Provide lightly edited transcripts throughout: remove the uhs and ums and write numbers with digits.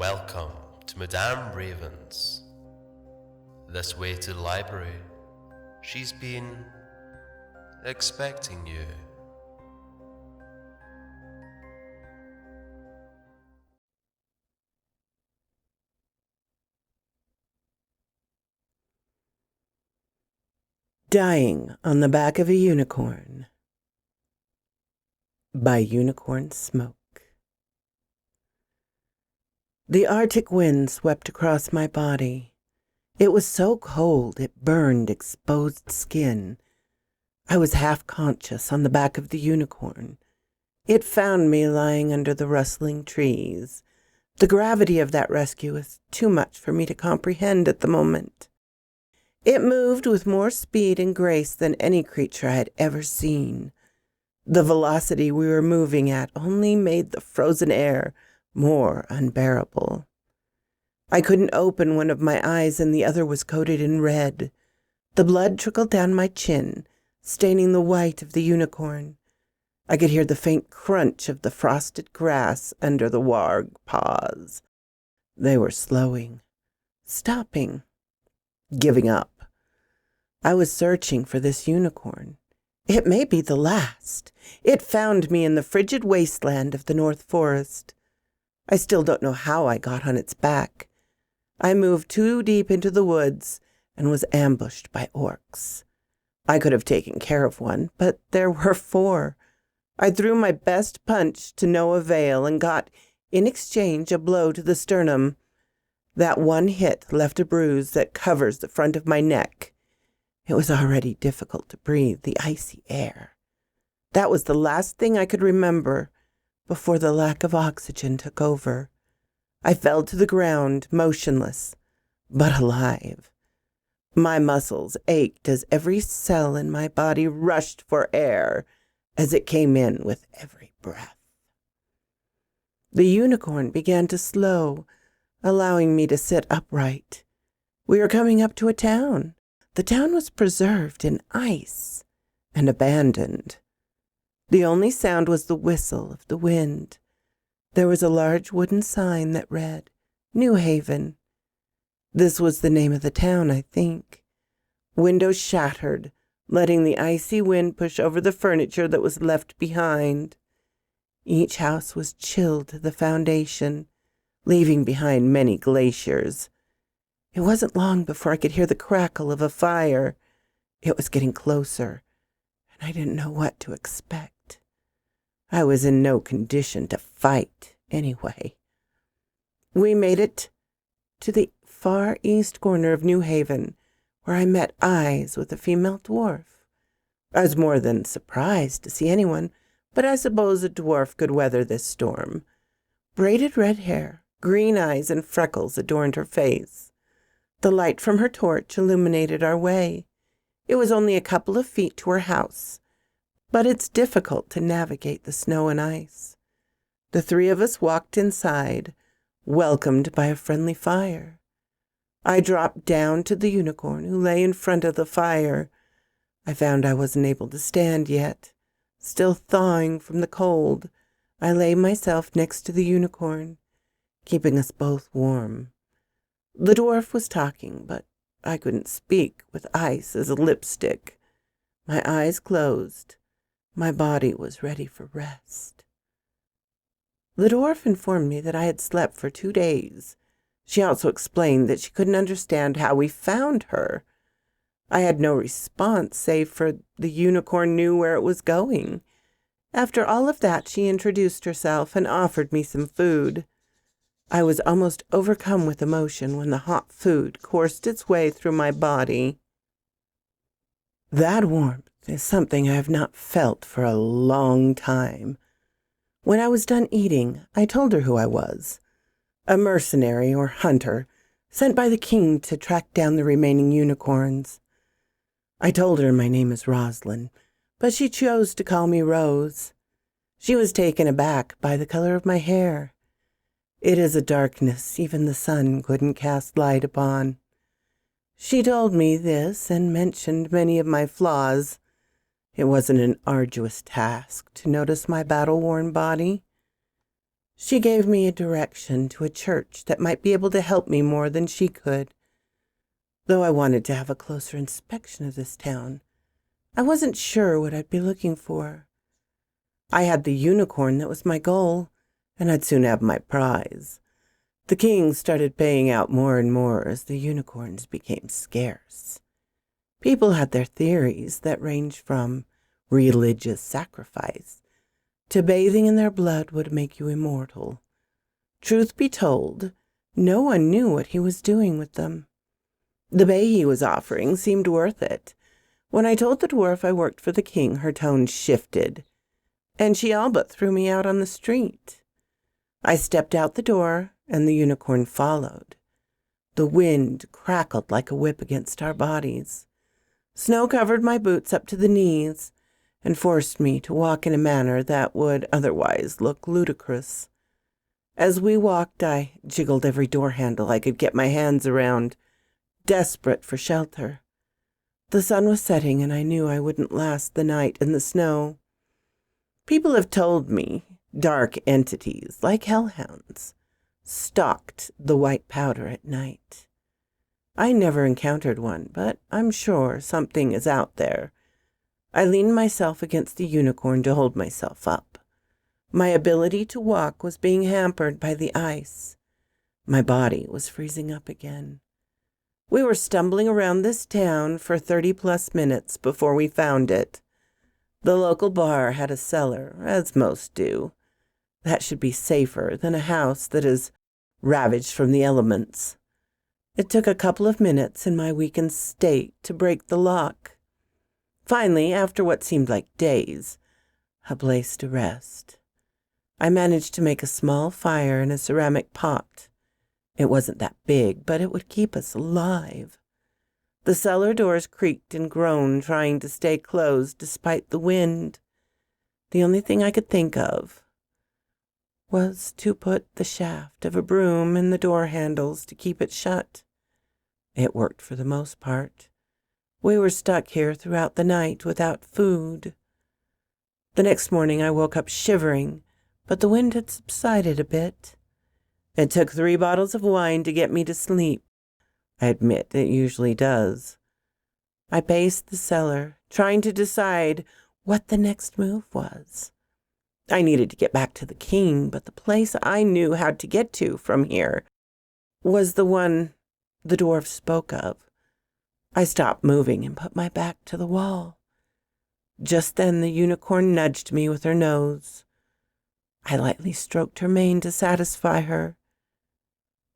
Welcome to Madame Raven's. This way to the library. She's been expecting you. Dying on the Back of a Unicorn by Unicorn Smoke. The Arctic wind swept across my body. It was so cold it burned exposed skin. I was half conscious on the back of the unicorn. It found me lying under the rustling trees. The gravity of that rescue was too much for me to comprehend at the moment. It moved with more speed and grace than any creature I had ever seen. The velocity we were moving at only made the frozen air more unbearable. I couldn't open one of my eyes and the other was coated in red. The blood trickled down my chin, staining the white of the unicorn. I could hear the faint crunch of the frosted grass under the warg paws. They were slowing, stopping, giving up. I was searching for this unicorn. It may be the last. It found me in the frigid wasteland of the North Forest. I still don't know how I got on its back. I moved too deep into the woods and was ambushed by orcs. I could have taken care of one, but there were 4. I threw my best punch to no avail and got, in exchange, a blow to the sternum. That one hit left a bruise that covers the front of my neck. It was already difficult to breathe the icy air. That was the last thing I could remember before the lack of oxygen took over. I fell to the ground, motionless, but alive. My muscles ached as every cell in my body rushed for air as it came in with every breath. The unicorn began to slow, allowing me to sit upright. We were coming up to a town. The town was preserved in ice and abandoned. The only sound was the whistle of the wind. There was a large wooden sign that read, New Haven. This was the name of the town, I think. Windows shattered, letting the icy wind push over the furniture that was left behind. Each house was chilled to the foundation, leaving behind many glaciers. It wasn't long before I could hear the crackle of a fire. It was getting closer, and I didn't know what to expect. I was in no condition to fight, anyway. We made it to the far east corner of New Haven, where I met eyes with a female dwarf. I was more than surprised to see anyone, but I suppose a dwarf could weather this storm. Braided red hair, green eyes, and freckles adorned her face. The light from her torch illuminated our way. It was only a couple of feet to her house, but it's difficult to navigate the snow and ice. The 3 of us walked inside, welcomed by a friendly fire. I dropped down to the unicorn, who lay in front of the fire. I found I wasn't able to stand yet. Still thawing from the cold, I lay myself next to the unicorn, keeping us both warm. The dwarf was talking, but I couldn't speak with ice as a lipstick. My eyes closed. My body was ready for rest. The dwarf informed me that I had slept for 2 days. She also explained that she couldn't understand how we found her. I had no response save for the unicorn knew where it was going. After all of that, she introduced herself and offered me some food. I was almost overcome with emotion when the hot food coursed its way through my body. That warmth is something I have not felt for a long time. When I was done eating, I told her who I was. A mercenary or hunter, sent by the king to track down the remaining unicorns. I told her my name is Roslyn, but she chose to call me Rose. She was taken aback by the color of my hair. It is a darkness even the sun couldn't cast light upon. She told me this and mentioned many of my flaws. It wasn't an arduous task to notice my battle-worn body. She gave me a direction to a church that might be able to help me more than she could. Though I wanted to have a closer inspection of this town, I wasn't sure what I'd be looking for. I had the unicorn that was my goal, and I'd soon have my prize. The king started paying out more and more as the unicorns became scarce. People had their theories that ranged from religious sacrifice to bathing in their blood would make you immortal. Truth be told, no one knew what he was doing with them. The bay he was offering seemed worth it. When I told the dwarf I worked for the king, her tone shifted, and she all but threw me out on the street. I stepped out the door, and the unicorn followed. The wind crackled like a whip against our bodies. Snow covered my boots up to the knees and forced me to walk in a manner that would otherwise look ludicrous. As we walked, I jiggled every door handle I could get my hands around, desperate for shelter. The sun was setting, and I knew I wouldn't last the night in the snow. People have told me dark entities, like hellhounds, stalked the white powder at night. I never encountered one, but I'm sure something is out there. I leaned myself against the unicorn to hold myself up. My ability to walk was being hampered by the ice. My body was freezing up again. We were stumbling around this town for 30-plus minutes before we found it. The local bar had a cellar, as most do. That should be safer than a house that is ravaged from the elements. It took a couple of minutes in my weakened state to break the lock. Finally, after what seemed like days, a place to rest. I managed to make a small fire in a ceramic pot. It wasn't that big, but it would keep us alive. The cellar doors creaked and groaned, trying to stay closed despite the wind. The only thing I could think of was to put the shaft of a broom in the door handles to keep it shut. It worked for the most part. We were stuck here throughout the night without food. The next morning I woke up shivering, but the wind had subsided a bit. It took 3 bottles of wine to get me to sleep. I admit it usually does. I paced the cellar, trying to decide what the next move was. I needed to get back to the king, but the place I knew how to get to from here was the one the dwarf spoke of. I stopped moving and put my back to the wall. Just then the unicorn nudged me with her nose. I lightly stroked her mane to satisfy her.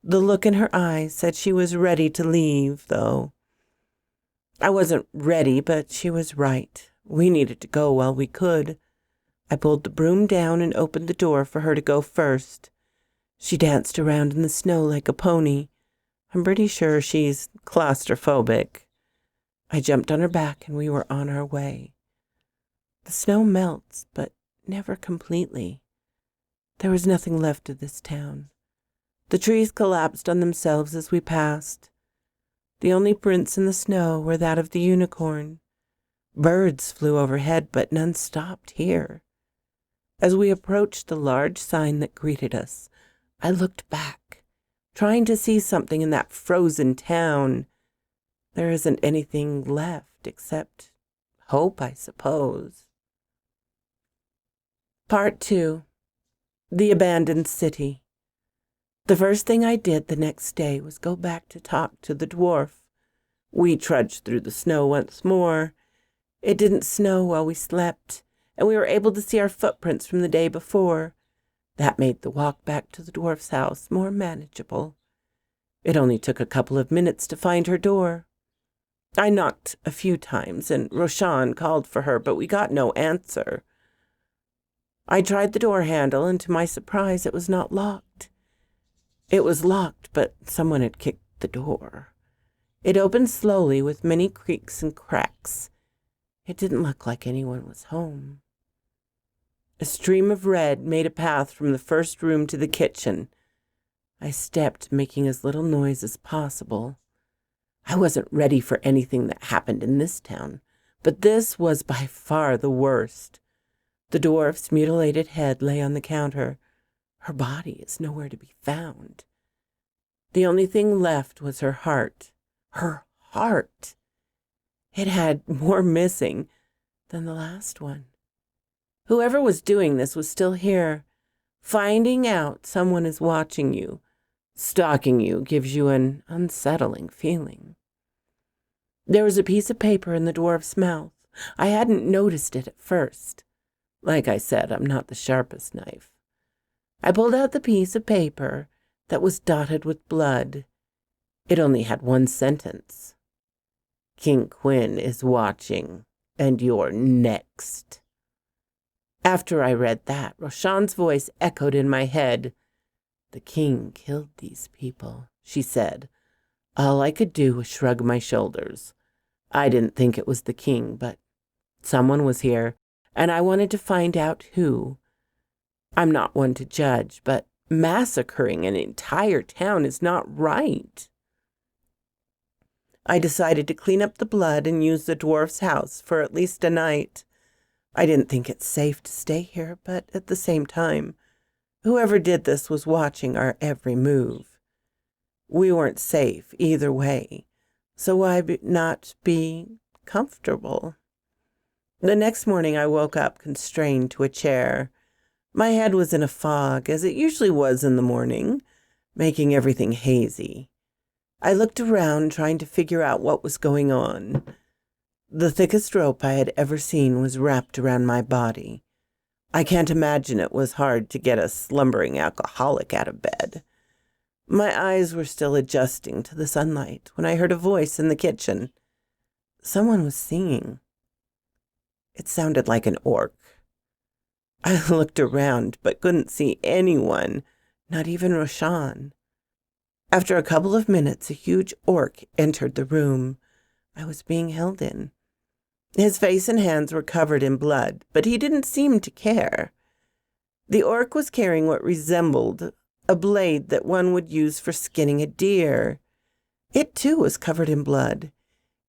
The look in her eyes said she was ready to leave, though. I wasn't ready, but she was right. We needed to go while we could. I pulled the broom down and opened the door for her to go first. She danced around in the snow like a pony. I'm pretty sure she's claustrophobic. I jumped on her back and we were on our way. The snow melts, but never completely. There was nothing left of this town. The trees collapsed on themselves as we passed. The only prints in the snow were that of the unicorn. Birds flew overhead, but none stopped here. As we approached the large sign that greeted us, I looked back, trying to see something in that frozen town. There isn't anything left except hope, I suppose. Part 2. The Abandoned City. The first thing I did the next day was go back to talk to the dwarf. We trudged through the snow once more. It didn't snow while we slept, and we were able to see our footprints from the day before. That made the walk back to the dwarf's house more manageable. It only took a couple of minutes to find her door. I knocked a few times, and Roshan called for her, but we got no answer. I tried the door handle, and to my surprise, it was not locked. It was locked, but someone had kicked the door. It opened slowly with many creaks and cracks. It didn't look like anyone was home. A stream of red made a path from the first room to the kitchen. I stepped, making as little noise as possible. I wasn't ready for anything that happened in this town, but this was by far the worst. The dwarf's mutilated head lay on the counter. Her body is nowhere to be found. The only thing left was her heart. Her heart! It had more missing than the last one. Whoever was doing this was still here. Finding out someone is watching you, stalking you, gives you an unsettling feeling. There was a piece of paper in the dwarf's mouth. I hadn't noticed it at first. Like I said, I'm not the sharpest knife. I pulled out the piece of paper that was dotted with blood. It only had one sentence. King Quinn is watching, and you're next. After I read that, Roshan's voice echoed in my head. The king killed these people, she said. All I could do was shrug my shoulders. I didn't think it was the king, but someone was here, and I wanted to find out who. I'm not one to judge, but massacring an entire town is not right. I decided to clean up the blood and use the dwarf's house for at least a night. I didn't think it's safe to stay here, but at the same time, whoever did this was watching our every move. We weren't safe either way, so why not be comfortable? The next morning I woke up constrained to a chair. My head was in a fog, as it usually was in the morning, making everything hazy. I looked around, trying to figure out what was going on. The thickest rope I had ever seen was wrapped around my body. I can't imagine it was hard to get a slumbering alcoholic out of bed. My eyes were still adjusting to the sunlight when I heard a voice in the kitchen. Someone was singing. It sounded like an orc. I looked around but couldn't see anyone, not even Roshan. After a couple of minutes, a huge orc entered the room I was being held in. His face and hands were covered in blood, but he didn't seem to care. The orc was carrying what resembled a blade that one would use for skinning a deer. It too was covered in blood.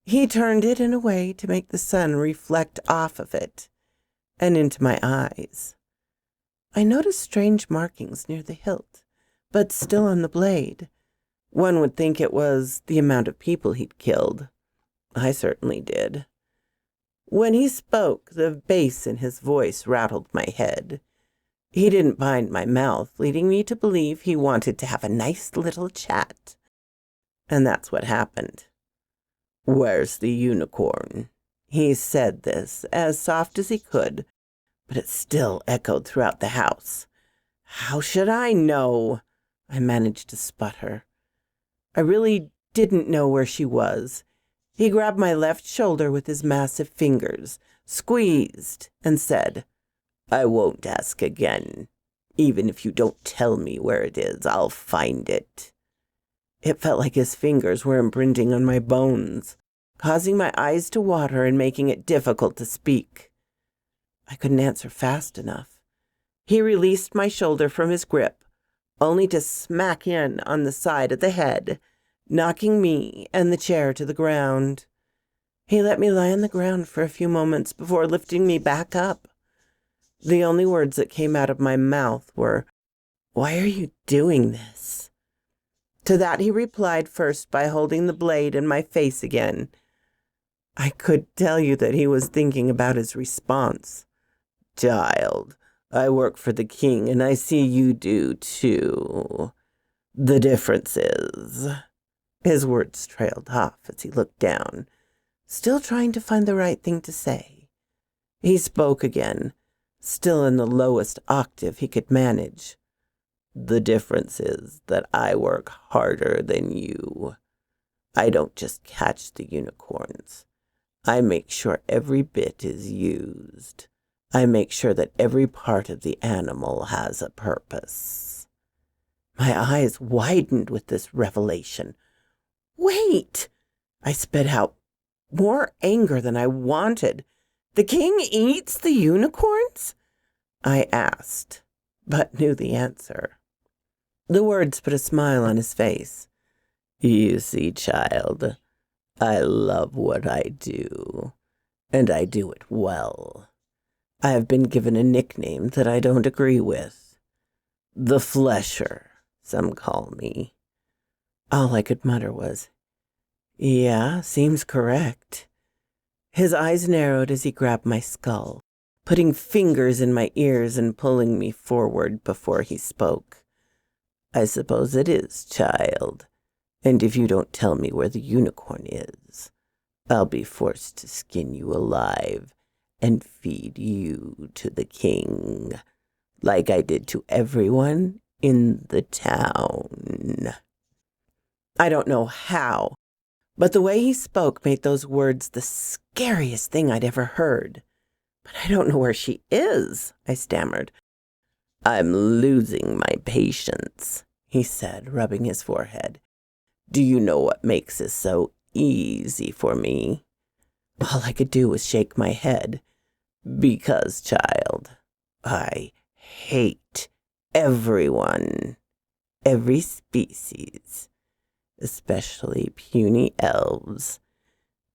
He turned it in a way to make the sun reflect off of it and into my eyes. I noticed strange markings near the hilt, but still on the blade. One would think it was the amount of people he'd killed. I certainly did. When he spoke, the bass in his voice rattled my head. He didn't bind my mouth, leading me to believe he wanted to have a nice little chat. And that's what happened. Where's the unicorn? He said this as soft as he could, but it still echoed throughout the house. How should I know? I managed to sputter. I really didn't know where she was. He grabbed my left shoulder with his massive fingers, squeezed, and said, I won't ask again. Even if you don't tell me where it is, I'll find it. It felt like his fingers were imprinting on my bones, causing my eyes to water and making it difficult to speak. I couldn't answer fast enough. He released my shoulder from his grip, only to smack in on the side of the head, knocking me and the chair to the ground. He let me lie on the ground for a few moments before lifting me back up. The only words that came out of my mouth were, Why are you doing this? To that he replied first by holding the blade in my face again. I could tell you that he was thinking about his response. Child, I work for the king, and I see you do too. The difference is... His words trailed off as he looked down, still trying to find the right thing to say. He spoke again, still in the lowest octave he could manage. The difference is that I work harder than you. I don't just catch the unicorns. I make sure every bit is used. I make sure that every part of the animal has a purpose. My eyes widened with this revelation. Wait! I spit out, more anger than I wanted. The king eats the unicorns? I asked, but knew the answer. The words put a smile on his face. You see, child, I love what I do, and I do it well. I have been given a nickname that I don't agree with. The Flesher, some call me. All I could mutter was, yeah, seems correct. His eyes narrowed as he grabbed my skull, putting fingers in my ears and pulling me forward before he spoke. I suppose it is, child. And if you don't tell me where the unicorn is, I'll be forced to skin you alive and feed you to the king, like I did to everyone in the town. I don't know how, but the way he spoke made those words the scariest thing I'd ever heard. But I don't know where she is, I stammered. I'm losing my patience, he said, rubbing his forehead. Do you know what makes this so easy for me? All I could do was shake my head. Because, child, I hate everyone, every species, especially puny elves.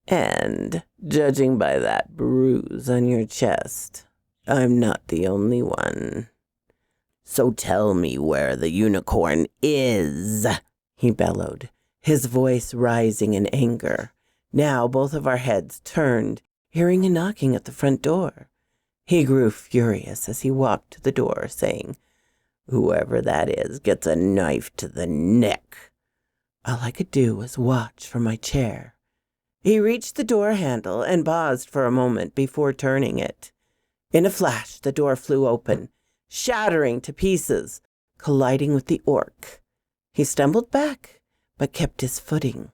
And, judging by that bruise on your chest, I'm not the only one. So tell me where the unicorn is, he bellowed, his voice rising in anger. Now both of our heads turned, hearing a knocking at the front door. He grew furious as he walked to the door, saying, Whoever that is gets a knife to the neck. All I could do was watch from my chair. He reached the door handle and paused for a moment before turning it. In a flash, the door flew open, shattering to pieces, colliding with the orc. He stumbled back, but kept his footing.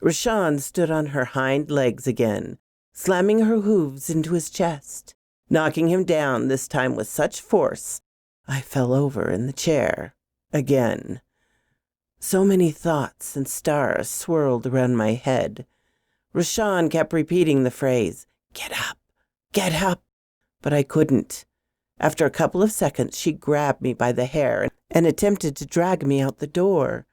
Rashawn stood on her hind legs again, slamming her hooves into his chest, knocking him down, this time with such force I fell over in the chair again. So many thoughts and stars swirled around my head. Rashawn kept repeating the phrase, get up, but I couldn't. After a couple of seconds, she grabbed me by the hair and attempted to drag me out the door.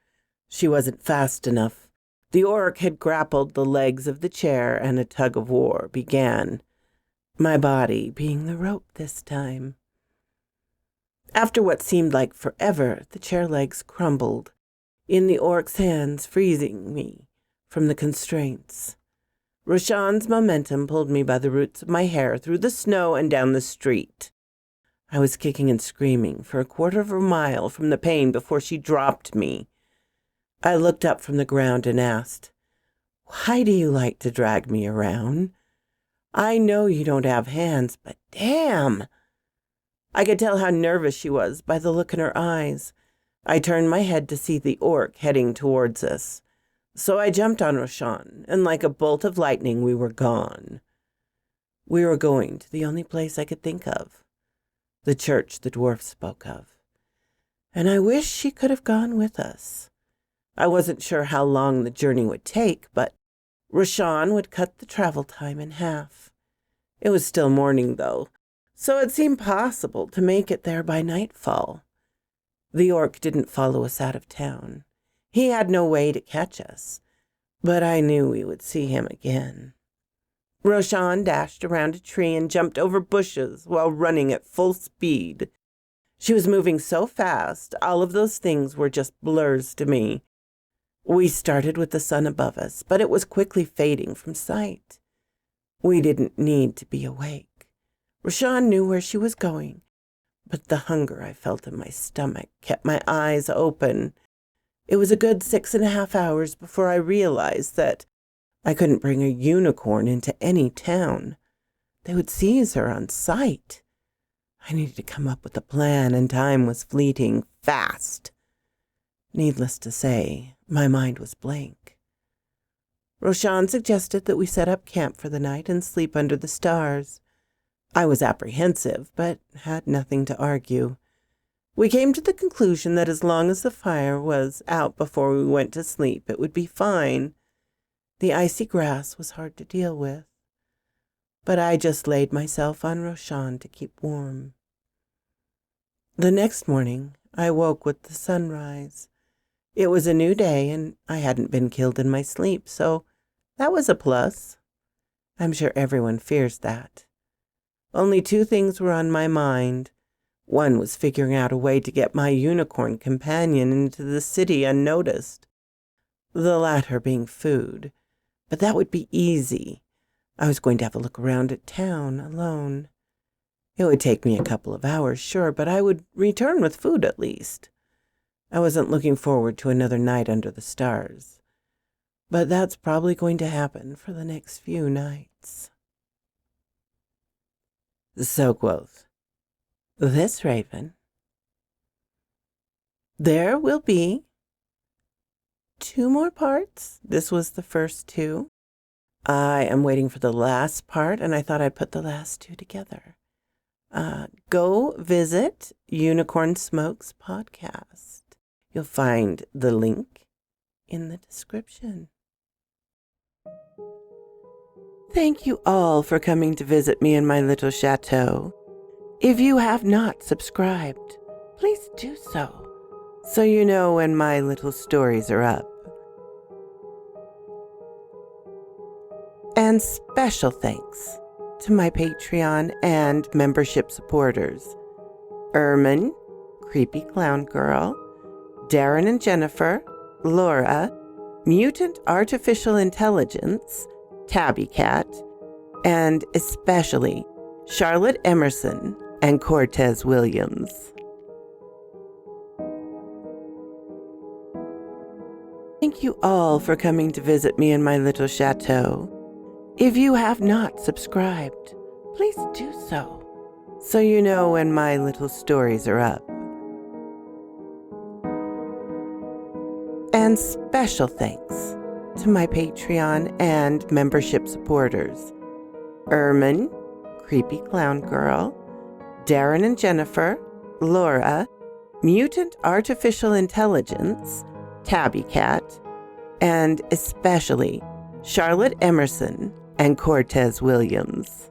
She wasn't fast enough. The orc had grappled the legs of the chair and a tug of war began, my body being the rope this time. After what seemed like forever, the chair legs crumbled, in the orc's hands freezing me from the constraints. Rashawn's momentum pulled me by the roots of my hair through the snow and down the street. I was kicking and screaming for a quarter of a mile from the pain before she dropped me. I looked up from the ground and asked, Why do you like to drag me around? I know you don't have hands, but damn! I could tell how nervous she was by the look in her eyes. I turned my head to see the orc heading towards us. So I jumped on Rashawn, and like a bolt of lightning, we were gone. We were going to the only place I could think of, the church the dwarf spoke of. And I wish she could have gone with us. I wasn't sure how long the journey would take, but Rashawn would cut the travel time in half. It was still morning, though, so it seemed possible to make it there by nightfall. The orc didn't follow us out of town. He had no way to catch us, but I knew we would see him again. Rashawn dashed around a tree and jumped over bushes while running at full speed. She was moving so fast, all of those things were just blurs to me. We started with the sun above us, but it was quickly fading from sight. We didn't need to be awake. Rashawn knew where she was going, but the hunger I felt in my stomach kept my eyes open. It was a good 6.5 hours before I realized that I couldn't bring a unicorn into any town. They would seize her on sight. I needed to come up with a plan, and time was fleeting fast. Needless to say, my mind was blank. Rashawn suggested that we set up camp for the night and sleep under the stars. I was apprehensive, but had nothing to argue. We came to the conclusion that as long as the fire was out before we went to sleep, it would be fine. The icy grass was hard to deal with, but I just laid myself on Rashawn to keep warm. The next morning, I woke with the sunrise. It was a new day, and I hadn't been killed in my sleep, so that was a plus. I'm sure everyone fears that. Only 2 things were on my mind. One was figuring out a way to get my unicorn companion into the city unnoticed. The latter being food. But that would be easy. I was going to have a look around at town alone. It would take me a couple of hours, sure, but I would return with food at least. I wasn't looking forward to another night under the stars. But that's probably going to happen for the next few nights. So quoth this raven, there will be 2 more parts. This was the first 2. I am waiting for the last part, and I thought I'd put the last 2 together. Go visit Unicorn Smokes Podcast. You'll find the link in the description. Thank you all for coming to visit me in my little chateau. If you have not subscribed, please do so you know when my little stories are up. And special thanks to my Patreon and membership supporters, Ermin, Creepy Clown Girl, Darren and Jennifer, Laura, Mutant Artificial Intelligence, Tabby Cat, and especially Charlotte Emerson and Cortez Williams. Thank you all for coming to visit me in my little chateau. If you have not subscribed, please do so you know when my little stories are up. And special thanks to my Patreon and membership supporters, Ermin, Creepy Clown Girl, Darren and Jennifer, Laura, Mutant Artificial Intelligence, Tabby Cat, and especially Charlotte Emerson and Cortez Williams.